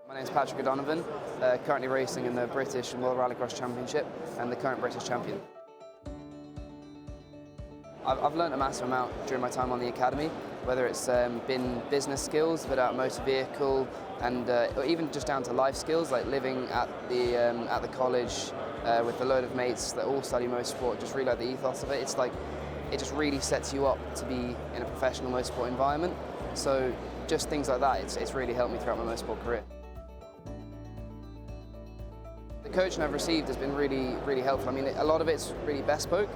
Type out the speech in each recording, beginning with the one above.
My name is Patrick O'Donovan, currently racing in the British and World Rallycross Championship and the current British champion. I've learned a massive amount during my time on the academy, whether it's been business skills, a bit about motor vehicle, and or even just down to life skills, like living at the college with a load of mates that all study motorsport. Just really like the ethos of it. It's like it just really sets you up to be in a professional motorsport environment. So just things like that, it's really helped me throughout my motorsport career. The coaching I've received has been really helpful. I mean, a lot of it's really bespoke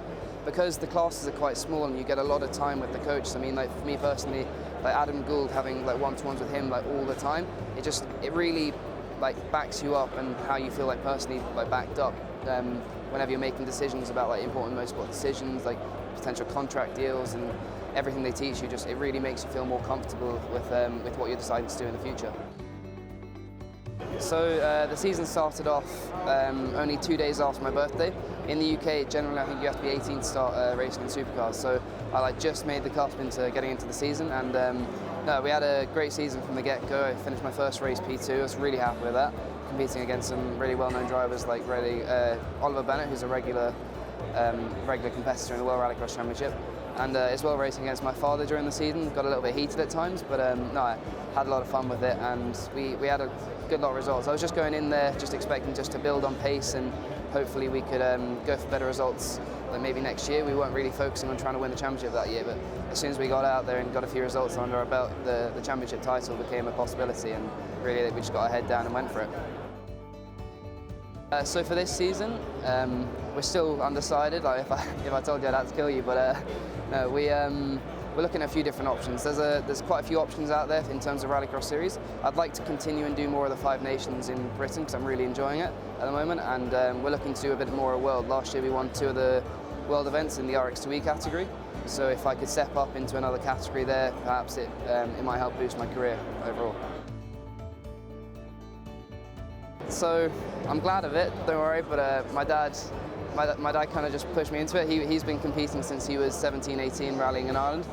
because the classes are quite small and you get a lot of time with the coach. I mean, like for me personally, like Adam Gould, having like one-to-ones with him like all the time, it really like backs you up and how you feel like personally like backed up whenever you're making decisions about like important motorsport decisions, like potential contract deals and everything they teach you. It really makes you feel more comfortable with what you're deciding to do in the future. So the season started off only 2 days after my birthday. In the UK, generally I think you have to be 18 to start racing in supercars. So I just made the cusp into getting into the season, and no, we had a great season from the get-go. I finished my first race P2. I was really happy with that, competing against some really well-known drivers like Oliver Bennett, who's a regular competitor in the World Rallycross Championship, and as well racing against my father during the season. Got a little bit heated at times, but no, I had a lot of fun with it, and we had a good lot of results. I was just going in there just expecting just to build on pace, and hopefully we could go for better results like maybe next year. We weren't really focusing on trying to win the championship that year, but as soon as we got out there and got a few results under our belt, the championship title became a possibility, and really we just got our head down and went for it. So for this season, we're still undecided. Like if I told you, I'd have to kill you. But no, we're looking at a few different options. There's quite a few options out there in terms of Rallycross series. I'd like to continue and do more of the Five Nations in Britain because I'm really enjoying it at the moment, and we're looking to do a bit more of World. Last year we won 2 of the World events in the RX2E category. So if I could step up into another category there, perhaps it might help boost my career overall. So I'm glad of it, don't worry, but my dad kind of just pushed me into it. He's been competing since he was 17, 18, rallying in Ireland.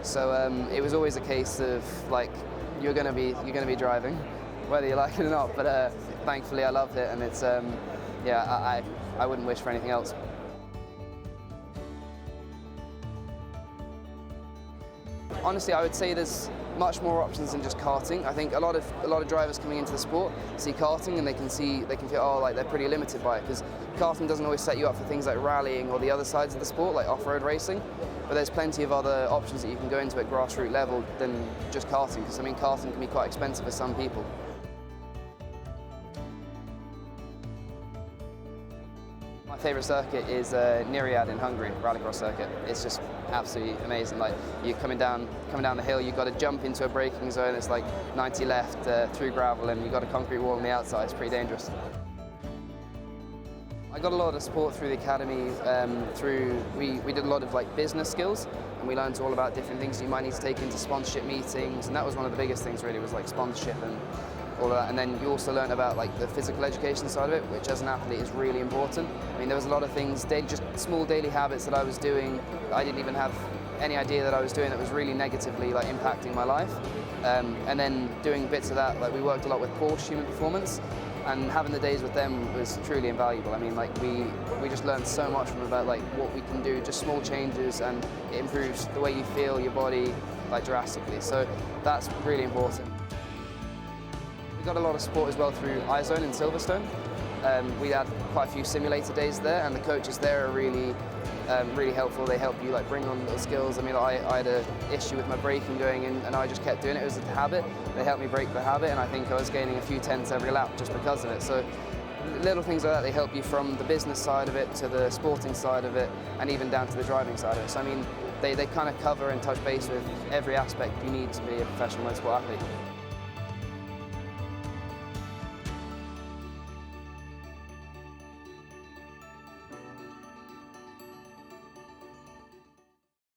So it was always a case of like, you're gonna be driving, whether you like it or not. But thankfully I loved it, and it's yeah, I wouldn't wish for anything else. Honestly, I would say there's much more options than just karting. I think a lot of drivers coming into the sport see karting and they can feel, oh, like they're pretty limited by it, because karting doesn't always set you up for things like rallying or the other sides of the sport, like off-road racing. But there's plenty of other options that you can go into at grassroots level than just karting, because I mean karting can be quite expensive for some people. My favourite circuit is Nyíregyhád in Hungary, rallycross circuit. It's just absolutely amazing. Like you're coming down the hill, you've got to jump into a braking zone. It's like 90 left through gravel, and you've got a concrete wall on the outside. It's pretty dangerous. I got a lot of support through the academy. We did a lot of like business skills, and we learned all about different things you might need to take into sponsorship meetings, and that was one of the biggest things really, was like sponsorship and all of that. And then you also learn about like the physical education side of it, which as an athlete is really important. I mean, there was a lot of things, just small daily habits that I was doing that I didn't even have any idea that I was doing, that was really negatively like impacting my life. And then doing bits of that, like we worked a lot with Porsche Human Performance, and having the days with them was truly invaluable. I mean, like we just learned so much from about like what we can do, just small changes, and it improves the way you feel, your body, like drastically. So that's really important. We got a lot of support as well through iZone in Silverstone. We had quite a few simulator days there, and the coaches there are really helpful. They help you like bring on little skills. I mean, I had an issue with my braking going in, and I just kept doing it. It was a habit. They helped me break the habit, and I think I was gaining a few tenths every lap just because of it. So little things like that, they help you from the business side of it to the sporting side of it, and even down to the driving side of it. So I mean, they kind of cover and touch base with every aspect you need to be a professional motorsport athlete.